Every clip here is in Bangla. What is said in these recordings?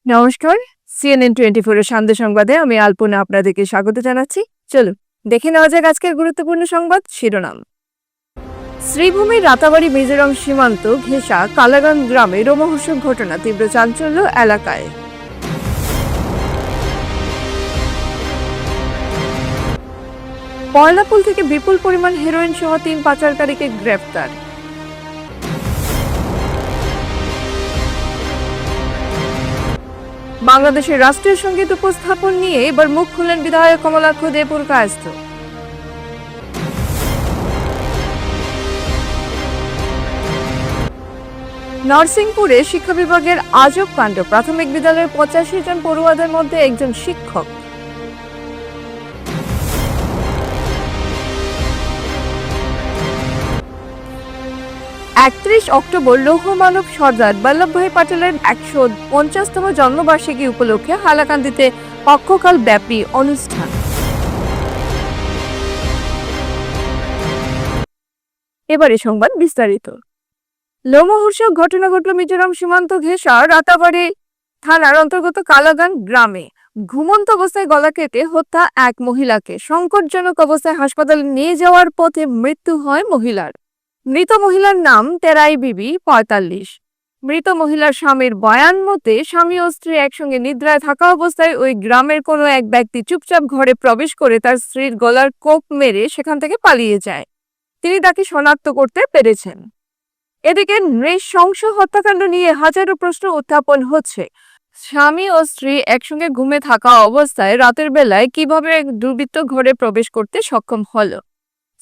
নমস্কার, CNN24 এর সান্ধ্য সংবাদে আমি আলপনা আপনাদেরকে স্বাগত জানাচ্ছি। চলুন দেখে নেওয়া যাক আজকের গুরুত্বপূর্ণ সংবাদ শিরোনাম। শ্রীভূমির রাতাবাড়ি মিজোরাম সীমান্ত ঘেঁষা কালাগান গ্রামে রোমহর্ষক ঘটনা, তীব্র চাঞ্চল্য এলাকায়। পয়লাপুল থেকে বিপুল পরিমাণ হেরোইন সহ 3 পাচারকারীকে গ্রেফতার। বাংলাদেশের রাষ্ট্রীয় সঙ্গীত উপস্থাপন নিয়ে এবার মুখ খুললেন বিধায়ক কমলাক্ষ দে পুরকায়স্থ। নরসিংপুরে শিক্ষা বিভাগের আজব কাণ্ড, প্রাথমিক বিদ্যালয়ের 85 জন পড়ুয়াদের মধ্যে একজন শিক্ষক। 31 অক্টোবর লৌহ মানব সর্দার বল্লভভাই প্যাটেলের 150তম জন্মবার্ষিকী উপলক্ষে হাইলাকান্দিতে পক্ষকাল ব্যাপী অনুষ্ঠান। এবারে সংবাদ বিস্তারিত। লোমহর্ষক ঘটনা ঘটল মিজোরাম সীমান্ত ঘেঁষা রাতাবাড়ি থানার অন্তর্গত কালাগান গ্রামে। ঘুমন্ত অবস্থায় গলা কেটে হত্যা এক মহিলাকে, সংকটজনক অবস্থায় হাসপাতালে নিয়ে যাওয়ার পথে মৃত্যু হয় মহিলার। মৃত মহিলার নাম তেরাই বিবি 45। মৃত মহিলার স্বামীর বয়ান মতে স্বামী ও স্ত্রী একসঙ্গে নিদ্রায় থাকা অবস্থায় ওই গ্রামের কোনো এক ব্যক্তি চুপচাপ ঘরে প্রবেশ করে তার স্ত্রীর গলার কোপ মেরে সেখান থেকে পালিয়ে যায়। তিনি তাকে শনাক্ত করতে পেরেছেন। এদিকে নৃশংস হত্যাকাণ্ড নিয়ে হাজারো প্রশ্ন উত্থাপন হচ্ছে। স্বামী ও স্ত্রী একসঙ্গে ঘুমে থাকা অবস্থায় রাতের বেলায় কিভাবে এক দুর্বৃত্ত ঘরে প্রবেশ করতে সক্ষম হলো?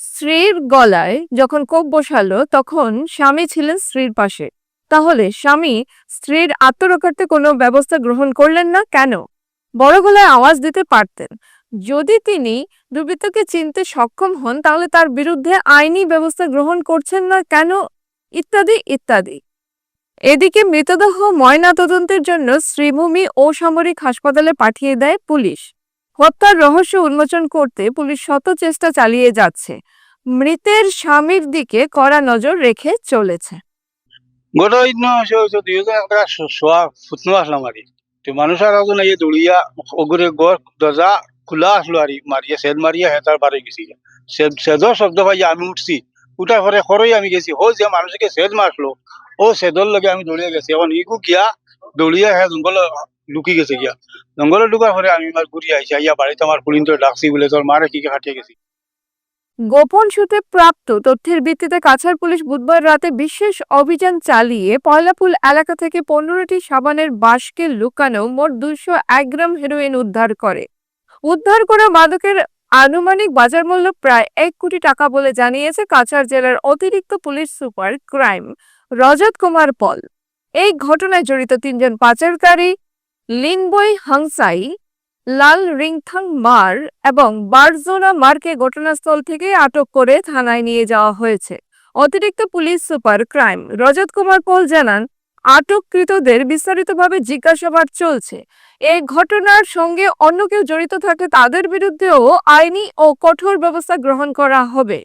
স্ত্রীর গলায় যখন কোপ বসালো তখন স্বামী ছিলেন স্ত্রীর পাশে, তাহলে স্বামী স্ত্রীর আত্মরক্ষার্থে কোনো ব্যবস্থা গ্রহণ করলেন না কেন? বড় গলায় আওয়াজ দিতে পারতেন। যদি তিনি দুর্বৃত্তকে চিনতে সক্ষম হন তাহলে তার বিরুদ্ধে আইনি ব্যবস্থা গ্রহণ করছেন না কেন? ইত্যাদি ইত্যাদি। এদিকে মৃতদেহ ময়না তদন্তের জন্য শ্রীভূমি অসামরিক হাসপাতালে পাঠিয়ে দেয় পুলিশ। হত্যার রহস্য উন্মোচন করতে পুলিশ শত চেষ্টা চালিয়ে যাচ্ছে। মৃতের স্বামীর দিকে কড়া নজর রেখে চলেছে। মানুষের আগুন এই দৌড়িয়া অগুরে গড় দরজা খোলা আসলো আর মারিয়া সেদ মারিয়া হেতার বারে গেছি। সেদর শব্দ পাইয়া আমি উঠছি, উঠার পরে খরই আমি গেছি। ও যে মানুষকে সেদ মারলো ও সেদর লগে আমি দৌড়িয়ে গেছি। এখন ইগু গিয়া দৌড়িয়া হ্যাঁ জঙ্গল লুকি গেছে গিয়া। জঙ্গলে ঢুকার পরে আমি আমার ঘুরি আইসি, আইয়া বাড়িতে আমার পুলিন তো ডাকছি বলে তোর মারে কি হাঁটিয়ে গেছি। গোপন সূত্রে প্রাপ্ত তথ্যের ভিত্তিতে কাছাড় পুলিশ বুধবার রাতে বিশেষ অভিযান চালিয়ে পয়লাপুল এলাকা থেকে 15টি সাবানের বাঁশকে লুকানো মোট 201 গ্রাম হেরোইন উদ্ধার করে। উদ্ধার করা মাদকের আনুমানিক বাজার মূল্য প্রায় 1 কোটি টাকা বলে জানিয়েছে কাছাড় জেলার অতিরিক্ত পুলিশ সুপার ক্রাইম রজত কুমার পল। এই ঘটনায় জড়িত 3 জন পাচারকারী লিনবই হাংসাই, লাল রিংথাং মার এবং বারজোনা মারকে ঘটনাস্থল থেকে আটক করে থানায় নিয়ে যাওয়া হয়েছে। অতিরিক্ত পুলিশ সুপার ক্রাইম রজত কুমার পল জানান, আটককৃতদের বিস্তারিতভাবে জিজ্ঞাসাবাদ চলছে। এই ঘটনার সঙ্গে অন্য কেউ জড়িত থাকে তাদের বিরুদ্ধেও আইনি ও কঠোর ব্যবস্থা গ্রহণ করা হবে।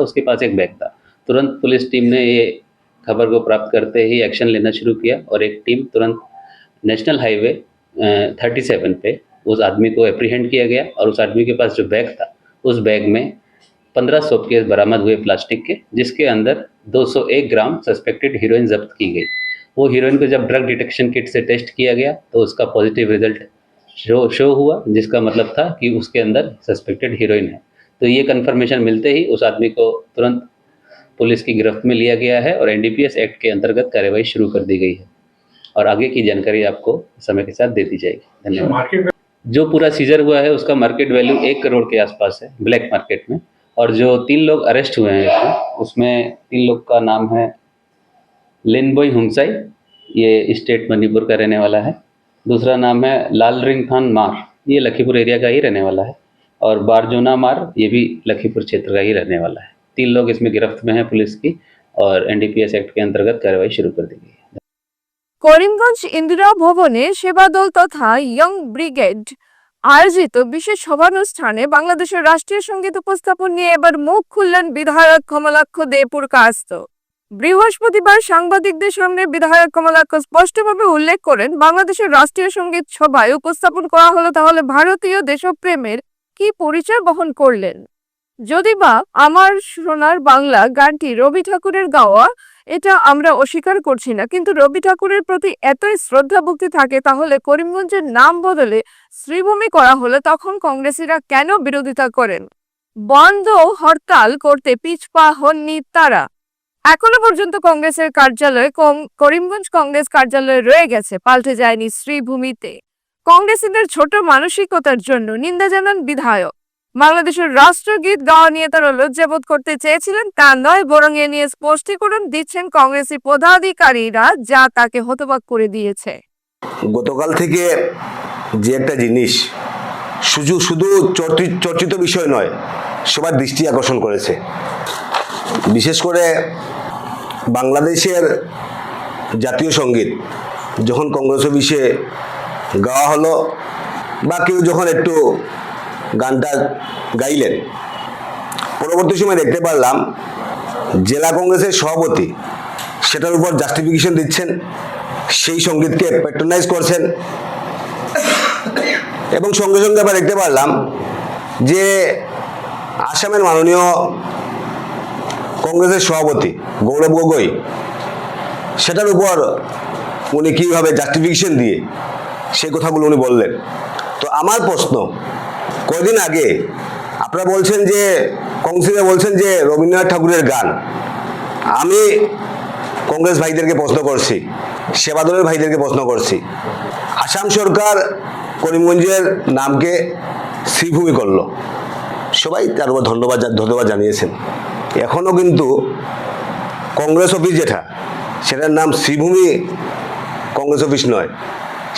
उसके पास एक बैग था। तुरंत पुलिस टीम ने ये खबर को प्राप्त करते ही एक्शन लेना शुरू किया और एक टीम तुरंत नेशनल हाईवे 37 पे उस आदमी को एप्रीहेंड किया गया और उस आदमी के पास जो बैग था उस बैग में 15 सूटकेस बरामद हुए प्लास्टिक के, जिसके अंदर 201 ग्राम सस्पेक्टेड हीरोइन जब्त की गई। वो हीरोइन को जब ड्रग डिटेक्शन किट से टेस्ट किया गया तो उसका पॉजिटिव रिजल्ट शो हुआ, जिसका मतलब था कि उसके अंदर सस्पेक्टेड हीरोइन है। तो ये कंफर्मेशन मिलते ही उस आदमी को तुरंत पुलिस की गिरफ्त में लिया गया है और NDPS एक्ट के अंतर्गत कार्रवाई शुरू कर दी गई है और आगे की जानकारी आपको समय के साथ दे दी जाएगी। धन्यवाद। जो पूरा सीजर हुआ है उसका मार्केट वैल्यू 1 करोड़ के आसपास है ब्लैक मार्केट में। और जो 3 लोग अरेस्ट हुए हैं उसमें 3 लोग का नाम है लिनबोई हुंगसाई, ये स्टेट मणिपुर का रहने वाला है। दूसरा नाम है लाल रिंगथान मार, ये लखीपुर एरिया का ही रहने वाला है। और बारजोना मार, ये भी लखीपुर क्षेत्र का ही रहने वाला है। 3 लोग इसमें गिरफ्त में हैं पुलिस की और NDPS एक्ट के अंतर्गत कार्रवाई शुरू कर दी गई है। করিমগঞ্জ ইন্দিরা ভবনে সেবা দল তথা ইয়ং ব্রিগেড আয়োজিত বিশেষ সভানুষ্ঠানে বাংলাদেশের রাষ্ট্রীয় সঙ্গীত উপস্থাপন নিয়ে এবার মুখ খুললেন বিধায়ক কমলাক্ষ দে পুরকায়স্থ। বৃহস্পতিবার সাংবাদিকদের সামনে বিধায়ক কমলাক্ষ স্পষ্টভাবে উল্লেখ করেন, বাংলাদেশের রাষ্ট্রীয় সঙ্গীত সভায় উপস্থাপন করা হলো তাহলে ভারতীয় দেশপ্রেমের কি পরিচয় বহন করলেন? যদি বা আমার সোনার বাংলা গানটি রবি ঠাকুরের গাওয়া, এটা আমরা অস্বীকার করছি না, কিন্তু রবি ঠাকুরের প্রতি এতই শ্রদ্ধা ভক্তি থাকে তাহলে করিমগঞ্জের নাম বদলে শ্রীভূমি করা হলে তখন কংগ্রেসীরা কেন বিরোধিতা করেন? বন্ধ হরতাল করতে পিছপা হননি তারা। এখনো পর্যন্ত কংগ্রেসের কার্যালয় করিমগঞ্জ কংগ্রেস কার্যালয়ে রয়ে গেছে, পাল্টে যায়নি শ্রীভূমিতে। কংগ্রেসীদের ছোট মানসিকতার জন্য নিন্দা জানান বিধায়ক। বাংলাদেশের রাষ্ট্রগীত গাওয়া নিয়ে তারা লজ্জাবোধ করতে চেয়েছিলেন তা নয়, বরং এ নিয়ে স্পষ্টীকরণ দিচ্ছেন কংগ্রেসী পদাধিকারীরা, যা তাকে হতবাক করে দিয়েছে। গতকাল থেকে যে একটা জিনিস শুধু শুধু চর্চিত বিষয় নয়, সবার দৃষ্টি আকর্ষণ করেছে। বিশেষ করে বাংলাদেশের জাতীয় সঙ্গীত যখন কংগ্রেস অফিসে গাওয়া হলো বা কেউ যখন একটু গানটা গাইলেন, পরবর্তী সময় দেখতে পারলাম জেলা কংগ্রেসের সভাপতি সেটার উপর জাস্টিফিকেশন দিচ্ছেন, সেই সঙ্গীতকে প্যাট্রোনাইজ করছেন, এবং সঙ্গে সঙ্গে আবার দেখতে পারলাম যে আসামের মাননীয় কংগ্রেসের সভাপতি গৌরব গগৈ সেটার উপর উনি কীভাবে জাস্টিফিকেশন দিয়ে সেই কথাগুলো উনি বললেন। তো আমার প্রশ্ন, কয়দিন আগে আপনারা বলছেন যে কংগ্রেসীরা বলছেন যে রবীন্দ্রনাথ ঠাকুরের গান, আমি কংগ্রেস ভাইদেরকে প্রশ্ন করছি, সেবাদলের ভাইদেরকে প্রশ্ন করছি, আসাম সরকার করিমগঞ্জের নামকে শ্রীভূমি করলো, সবাই তার উপর ধন্যবাদ জানিয়েছেন। এখনও কিন্তু কংগ্রেস অফিস যেটা, সেটার নাম শ্রীভূমি কংগ্রেস অফিস নয়,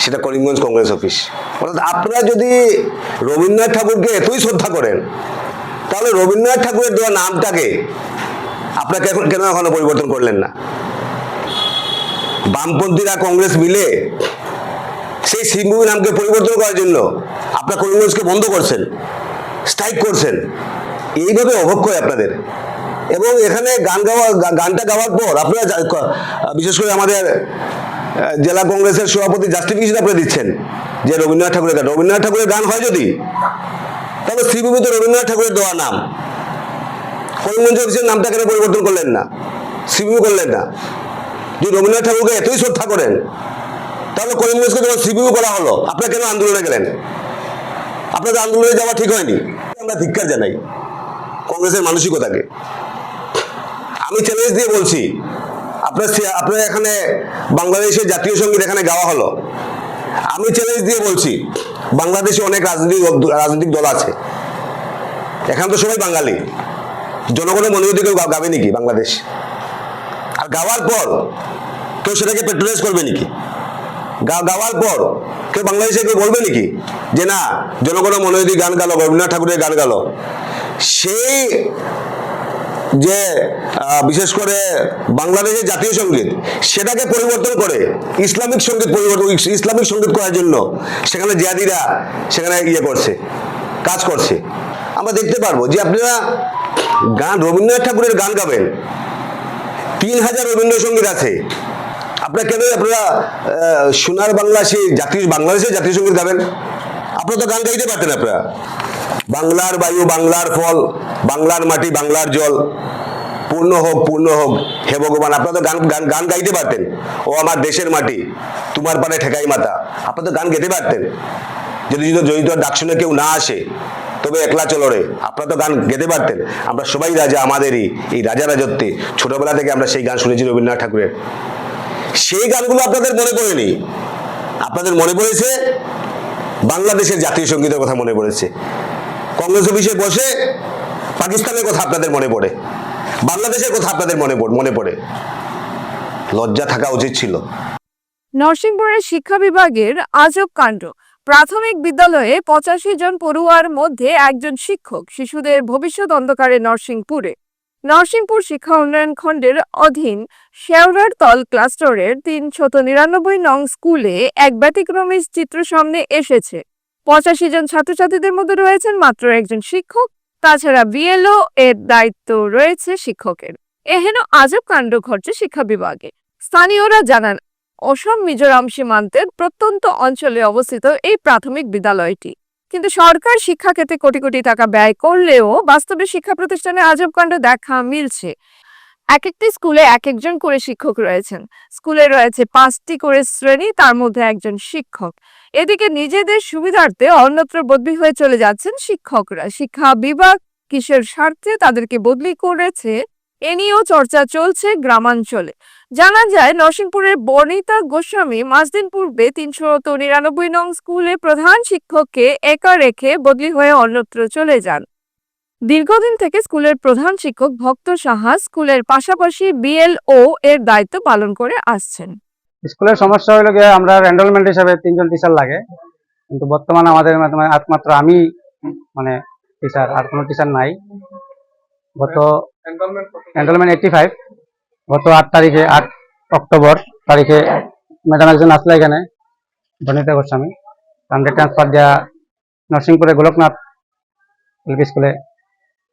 সেটা করিমগঞ্জ কংগ্রেস অফিস। অর্থাৎ আপনারা যদি রবীন্দ্রনাথ ঠাকুরকে এতই শ্রদ্ধা করেন, তাহলে রবীন্দ্রনাথ ঠাকুরের দেওয়া নামটাকে আপনারা কেন এখনো পরিবর্তন করলেন না? বামপন্থীরা কংগ্রেস মিলে সেই শ্রীভূমি নামকে পরিবর্তন করার জন্য আপনারা করিমগঞ্জকে বন্ধ করছেন, স্ট্রাইক করছেন। এইভাবে অবক্ষয় আপনাদের। এবং এখানে গানটা গাওয়ার পর আপনারা বিশেষ করে আমাদের জেলা কংগ্রেসের সভাপতি জাস্টিফিকেশন আপনারা দিচ্ছেন যে রবীন্দ্রনাথ ঠাকুরের গান হয় যদি, তাহলে শ্রীভূমি তো রবীন্দ্রনাথ ঠাকুরের দেওয়া নাম, করিমগঞ্জ অফিসের নামটা কেন পরিবর্তন করলেন না, শ্রীভূমি করলেন না? যদি রবীন্দ্রনাথ ঠাকুরকে এতই শ্রদ্ধা করেন, তাহলে করিমগঞ্জকে যখন শ্রীভূমি করা হলো, আপনারা কেন আন্দোলনে গেলেন? আপনাদের আন্দোলনে যাওয়া ঠিক হয়নি। আমরা ধিক্কার জানাই কংগ্রেসের মানসিকতাকে। আমি চ্যালেঞ্জ দিয়ে বলছি, আপনারা এখানে বাংলাদেশের জাতীয় সঙ্গীত এখানে গাওয়া হলো, আমি চ্যালেঞ্জ দিয়ে বলছি, বাংলাদেশে অনেক রাজনৈতিক দল আছে, এখানে তো সবাই বাঙালি, জনগণের মনে যদি কেউ গাবে নাকি বাংলাদেশ? আর গাওয়ার পর কেউ সেটাকে প্যাট্রোনাইজ করবে নাকি? গাওয়ার পর কেউ বাংলাদেশে কেউ বলবে নাকি যে না, জনগণের মনে যদি গান গালো, রবীন্দ্রনাথ ঠাকুরের গান গালো? সেই যে বিশেষ করে বাংলাদেশের জাতীয় সঙ্গীত, সেটাকে পরিবর্তন করে ইসলামিক সঙ্গীত করার জন্য সেখানে জিহাদিরা সেখানে কাজ করছে। আমরা দেখতে পারবো যে আপনারা রবীন্দ্রনাথ ঠাকুরের গান গাবেন, 3000 রবীন্দ্রসঙ্গীত আছে, আপনারা সোনার বাংলা সেই বাংলাদেশের জাতীয় সঙ্গীত গাবেন? আপনারা তো গান গাইতে পারতেন। আপনারা বাংলার বায়ু, বাংলার ফল, বাংলার মাটি, বাংলার জল, পূর্ণ হোক হে ভগবান, আপনারা তো গান গাইতে পারতেন। ও আমার দেশের মাটি, তোমার পানে ঠেকাই মাতা, আপনারা তো গান গেতে পারতেন। যদি ডাক শুনে কেউ না আসে, তবে একলা চলো রে, আপনারা তো গান গেতে পারতেন। আমরা সবাই রাজা, আমাদেরই এই রাজা রাজত্বে ছোটবেলা থেকে আমরা সেই গান শুনেছি রবীন্দ্রনাথ ঠাকুরের। সেই গানগুলো আপনাদের মনে পড়েনি, আপনাদের মনে পড়েছে বাংলাদেশের জাতীয় সঙ্গীতের কথা মনে পড়েছে। কংগ্রেস অফিসে বসে পাকিস্তানের কথা আপনাদের মনে পড়ে, বাংলাদেশের কথা আপনাদের মনে পড়ে। লজ্জা থাকা উচিত ছিল। নরসিংপুরের শিক্ষা বিভাগের আজব কাণ্ড। প্রাথমিক বিদ্যালয়ে 85 জন পড়ুয়ার মধ্যে একজন শিক্ষক। শিশুদের ভবিষ্যৎ অন্ধকারে নরসিংপুর শিক্ষা উন্নয়ন খণ্ডের অধীন শেওড়ারতল ক্লাস্টারের 399 নং স্কুলে এক ব্যতিক্রমী চিত্র সামনে এসেছে। 85 জন ছাত্রছাত্রীদের মধ্যে রয়েছেন মাত্র একজন শিক্ষক, তাছাড়া বিএলও এর দায়িত্ব রয়েছে শিক্ষকের। এহেন আজব কাণ্ড ঘটছে শিক্ষা বিভাগে। স্থানীয়রা জানান, অসম মিজোরাম সীমান্তের প্রত্যন্ত অঞ্চলে অবস্থিত এই প্রাথমিক বিদ্যালয়টি, কিন্তু সরকার শিক্ষা ক্ষেত্রে কোটি কোটি টাকা ব্যয় করলেও বাস্তবে শিক্ষা প্রতিষ্ঠানে আজব কাণ্ড দেখা মিলছে। এক একটি স্কুলে এক একজন করে শিক্ষক রয়েছেন। স্কুলে রয়েছে 5টি করে শ্রেণী, তার মধ্যে একজন শিক্ষক। এদিকে নিজেদের সুবিধার্থে অন্যত্র বদলি হয়ে চলে যাচ্ছেন শিক্ষকরা। শিক্ষা বিভাগ কিসের স্বার্থে তাদেরকে বদলি করেছে এ নিয়েও চর্চা চলছে গ্রামাঞ্চলে। জানা যায়, নরসিংপুরের বর্ণিতা গোস্বামী মাসদিন পূর্বে 399 নং স্কুলে প্রধান শিক্ষককে একা রেখে বদলি হয়ে অন্যত্র চলে যান। দীর্ঘদিন থেকে স্কুলের প্রধান শিক্ষক ভক্ত সাহা স্কুলের পাশাপাশি বিএলও এর দায়িত্ব পালন করে আসছেন। স্কুলের সমস্যা হলো গিয়ে আমরা এনরোলমেন্ট হিসাবে 3জন টিচার লাগে, কিন্তু বর্তমানে আমাদের একমাত্র আমি মানে টিচার, আর কোনো টিচার নাই। গত এনরোলমেন্ট 85, গত 8 অক্টোবর তারিখে ম্যাডাম একজন আসলে এখানে, বর্ণিতা গোস্বামী, তাদের ট্রান্সফার দেওয়া নরসিংপুরে গোলকনাথ এলপি স্কুলে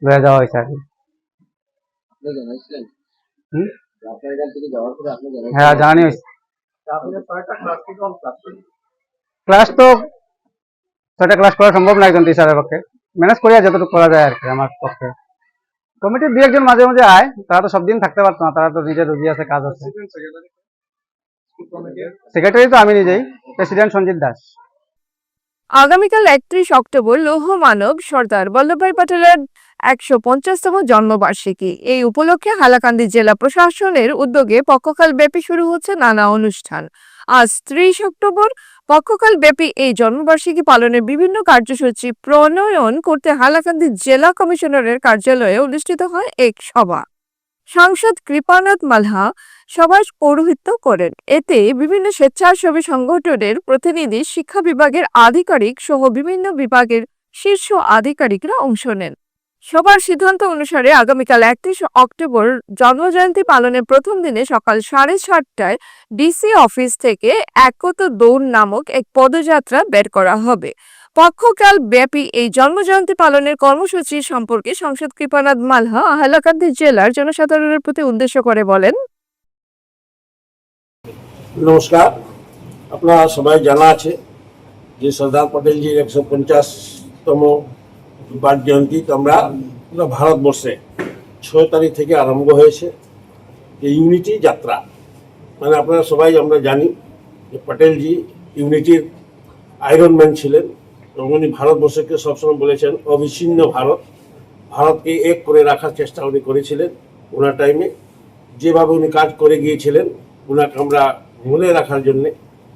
লয়ে যাওয়া হয়েছে আর কি। হ্যাঁ, জানানি হয়েছে। ক্লাস তো 6টা ক্লাস করা সম্ভব না একজন টিচারের পক্ষে, ম্যানেজ করিয়া যতটুকু করা যায় আর কি আমার পক্ষে। কমিটির 2-1জন মাঝে মাঝে আয়, তারা তো সব দিন থাকতে পারতো না, তারা তো নিজের রুজি আছে, কাজ আছে। সেক্রেটারি তো আমি নিজেই, প্রেসিডেন্ট সঞ্জিত দাস। আগামীকাল 31 অক্টোবর লৌহ মানব সর্দার বল্লভভাই পটেলের 150তম জন্মবার্ষিকী। এই উপলক্ষে হাইলাকান্দি জেলা প্রশাসনের উদ্যোগে পক্ষকাল ব্যাপী শুরু হচ্ছে নানা অনুষ্ঠান। আজ 30 অক্টোবর পক্ষকাল ব্যাপী এই জন্মবার্ষিকী পালনের বিভিন্ন কার্যসূচি প্রণয়ন করতে হাইলাকান্দি জেলা কমিশনারের কার্যালয়ে অনুষ্ঠিত হয় এক সভা। সাংসদ কৃপানাথ মালহা সভায় পৌরোহিত্য করেন। এতে বিভিন্ন স্বেচ্ছাসেবী সংগঠনের প্রতিনিধি, শিক্ষা বিভাগের আধিকারিক সহ বিভিন্ন বিভাগের শীর্ষ আধিকারিকরা অংশ নেন। সবার সিদ্ধান্ত অনুসারে আগামীকাল 31 অক্টোবর জন্মজয়ন্তী পালনের প্রথম দিনে সকাল 7:30টায় ডিসি অফিস থেকে একত দৌড় নামক এক পদযাত্রা বের করা হবে। পক্ষকাল ব্যাপী এই জন্মজয়ন্তী পালনের কর্মসূচি সম্পর্কে সাংসদ কৃপানাথ মালহা হাইলাকান্দি জেলার জনসাধারণের প্রতি উদ্দেশ্য করে বলেন, নমস্কার। আপনারা সবাই জানা আছে যে সর্দার পটেলজির 150তম বার্থ জয়ন্তী আমরা পুরো ভারতবর্ষে 6 তারিখ থেকে আরম্ভ হয়েছে যে ইউনিটি যাত্রা। মানে আপনারা সবাই আমরা জানি যে পটেলজি ইউনিটির আয়রন ম্যান ছিলেন এবং উনি ভারতবর্ষকে সবসময় বলেছেন অবিচ্ছিন্ন ভারতকে এক করে রাখার চেষ্টা উনি করেছিলেন। ওনার টাইমে যেভাবে উনি কাজ করে গিয়েছিলেন, ওনাকে আমরা মনে রাখার জন্যে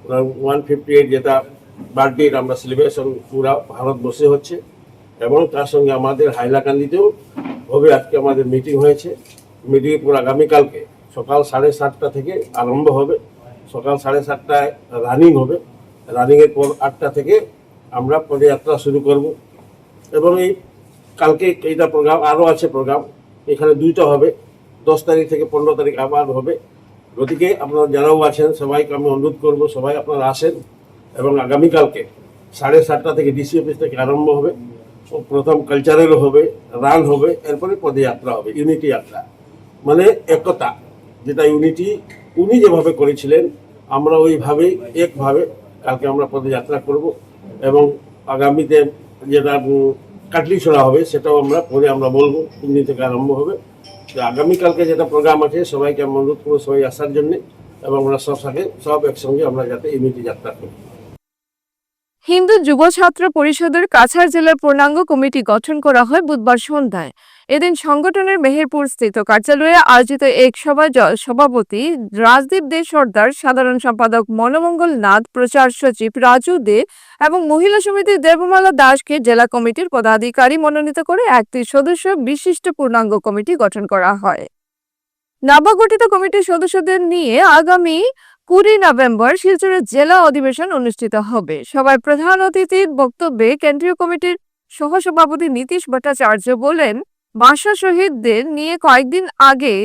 ওনার 158 যেটা বার্থডে আমরা সেলিব্রেশন পুরা ভারতবর্ষে হচ্ছে, এবং তার সঙ্গে আমাদের হাইলাকান্দিতেও হবে। আজকে আমাদের মিটিং হয়েছে, মিটিং পুরো আগামীকালকে সকাল 7:30টা থেকে আরম্ভ হবে। সকাল 7:30টায় রানিং হবে, রানিংয়ের পর 8টা থেকে আমরা পদযাত্রা শুরু করব। এবং এই কালকে এইটা প্রোগ্রাম আরও আছে, প্রোগ্রাম এখানে 2টা হবে, 10 তারিখ থেকে 15 তারিখ আবার হবে। গতিকে আপনারা যারাও আছেন সবাইকে আমি অনুরোধ করব সবাই আপনারা আসেন। এবং আগামীকালকে 7:30টা থেকে ডিসি অফিস থেকে আরম্ভ হবে। প্রথম কালচারেরও হবে, রান হবে, এরপরে পদযাত্রা হবে, ইউনিটি যাত্রা মানে একতা, যেটা ইউনিটি উনি যেভাবে করেছিলেন আমরা ওইভাবেই একভাবে কালকে আমরা পদযাত্রা করব। এবং আগামীতে যেটা কাটলি ছোড়া হবে সেটাও আমরা পরে আমরা বলবো, 3 দিন থেকে আরম্ভ হবে। তো আগামীকালকে যেটা প্রোগ্রাম আছে সবাইকে আমি অনুরোধ করবো সবাই আসার জন্য, এবং আমরা সব একসঙ্গে আমরা যাতে ইউনিটি যাত্রা করি। হিন্দু যুব ছাত্র পরিষদের কাছাড় জেলার পূর্ণাঙ্গ কমিটি গঠন করা হয় বুধবার সন্ধ্যায়। এদিন সংগঠনের মেহেরপুর স্থিত কার্যালয়ে আয়োজিত এক সভায় সভাপতি রাজদীপ দে সর্দার, সাধারণ সম্পাদক মনোমঙ্গল নাথ, প্রচার সচিব রাজু দে এবং মহিলা সমিতির দেবমালা দাসকে জেলা কমিটির পদাধিকারী মনোনীত করে 31 সদস্য বিশিষ্ট পূর্ণাঙ্গ কমিটি গঠন করা হয়। নবগঠিত কমিটির সদস্যদের নিয়ে আগামী 20 নভেম্বর শিলচরের জেলা অধিবেশন অনুষ্ঠিত হবে। সভায় প্রধান অতিথির বক্তব্যে কেন্দ্রীয় কমিটির সহসভাপতি নীতিশ ভট্টাচার্য বলেন, ভাষা শহীদদের নিয়ে কয়েকদিন আগে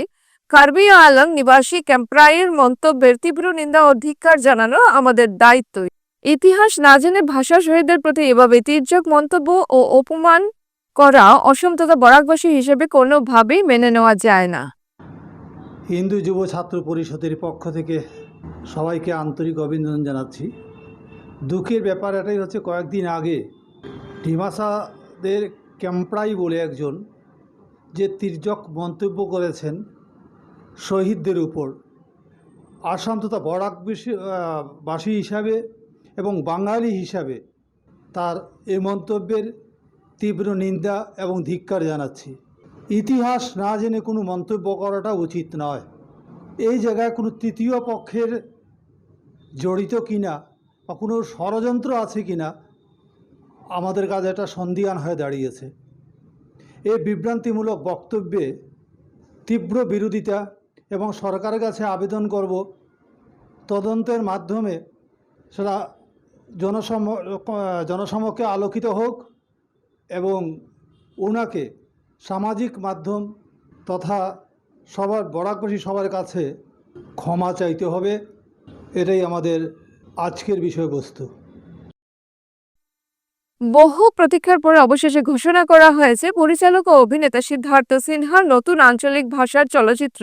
কার্বি আংলং নিবাসী ক্যাম্প্রাইয়ের মন্তব্যের তীব্র নিন্দা ও ধিক্কার জানানো আমাদের দায়িত্ব। ইতিহাস না জেনে ভাষা শহীদদের প্রতি এভাবে তির্যক মন্তব্য ও অপমান করা অসম তথা বরাকবাসী হিসেবে কোনোভাবেই মেনে নেওয়া যায় না। হিন্দু যুব ছাত্র পরিষদের পক্ষ থেকে সবাইকে আন্তরিক অভিনন্দন জানাচ্ছি। দুঃখের ব্যাপার এটাই হচ্ছে, কয়েকদিন আগে ডিমাসাদের ক্যাম্পড়াই বলে একজন যে তির্যক মন্তব্য করেছেন শহীদদের উপর, আসাম তথা বরাক বাসী হিসাবে এবং বাঙালি হিসাবে তার এই মন্তব্যের তীব্র নিন্দা এবং ধিক্কার জানাচ্ছি। ইতিহাস না জেনে কোনো মন্তব্য করাটা উচিত নয়। এই জায়গায় কোনো তৃতীয় পক্ষের জড়িত কিনা বা কোনো ষড়যন্ত্র আছে কিনা আমাদের কাছে এটা সন্দিহান হয়ে দাঁড়িয়েছে। এই বিভ্রান্তিমূলক বক্তব্যে তীব্র বিরোধিতা এবং সরকারের কাছে আবেদন করব, তদন্তের মাধ্যমে সেটা জনসমক্ষে আলোকিত হোক এবং ওনাকে সামাজিক মাধ্যম তথা সবার বরাকবাসী সবার কাছে ক্ষমা চাইতে হবে। এটাই আমাদের আজকের বিষয়বস্তু। বহু প্রতীক্ষার পরে অবশেষে ঘোষণা করা হয়েছে পরিচালক ও অভিনেতা সিদ্ধার্থ সিনহার নতুন আঞ্চলিক ভাষার চলচ্চিত্র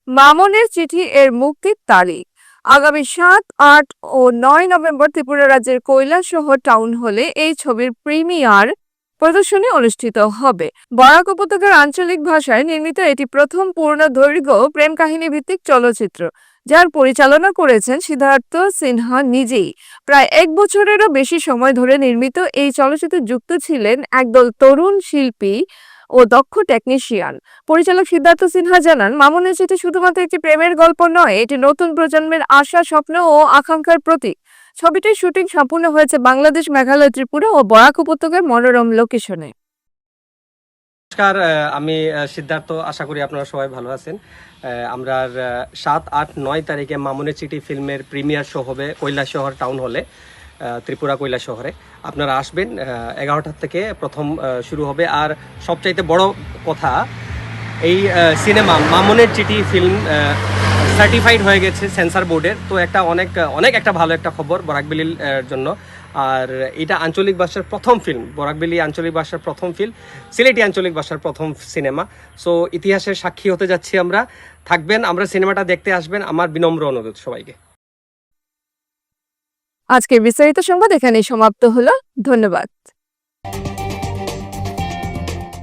মামনের চিঠি এর মুক্তির তারিখ। আগামী 7, 8 ও 9 নভেম্বর ত্রিপুরা রাজ্যের কৈলাসহর টাউন হলে এই ছবির প্রিমিয়ার প্রদর্শনী অনুষ্ঠিত হবে। বরাক উপত্যকার আঞ্চলিক ভাষায় নির্মিত এটি প্রথম পূর্ণদৈর্ঘ্য প্রেম কাহিনী ভিত্তিক চলচ্চিত্র, যার পরিচালনা করেছেন সিদ্ধার্থ সিনহা নিজেই। প্রায় 1 বছরেরও বেশি সময় ধরে নির্মিত এই চলচ্চিত্রে যুক্ত ছিলেন একদল তরুণ শিল্পী ও দক্ষ টেকনিশিয়ান। পরিচালক সিদ্ধার্থ সিনহা জানান, মামনের চিঠি শুধুমাত্র একটি প্রেমের গল্প নয়, এটি নতুন প্রজন্মের আশা, স্বপ্ন ও আকাঙ্ক্ষার প্রতীক। ছবিটির শুটিং সম্পূর্ণ হয়েছে বাংলাদেশ, মেঘালয়, ত্রিপুরা ও বরাক উপত্যকার মনোরম লোকেশনে। নমস্কার, আমি সিদ্ধার্থ। আশা করি আপনারা সবাই ভালো আছেন। আমরা 7, 8, 9 তারিখে মামনের চিঠি ফিল্মের প্রিমিয়ার শো হবে কৈলাসহর টাউন হলে, ত্রিপুরা কৈলাসহরে। আপনারা আসবেন। 11টা থেকে প্রথম শুরু হবে। আর সবচাইতে বড় কথা, এই সিনেমা মামনের চিঠি ফিল্ম সার্টিফাইড হয়ে গেছে সেন্সর বোর্ডের। তো একটা অনেক একটা ভালো একটা খবর বরাকবেলির জন্য। আর এটা আঞ্চলিক ভাষার প্রথম ফিল্ম, বরাকবেলি আঞ্চলিক ভাষার প্রথম ফিল্ম, সিলেটি আঞ্চলিক ভাষার প্রথম সিনেমা। সো ইতিহাসের সাক্ষী হতে যাচ্ছি আমরা। থাকবেন, আমরা সিনেমাটা দেখতে আসবেন, আমার বিনম্র অনুরোধ সবাইকে। আজকের বিস্তারিত সংবাদ এখানেই সমাপ্ত হলো। ধন্যবাদ।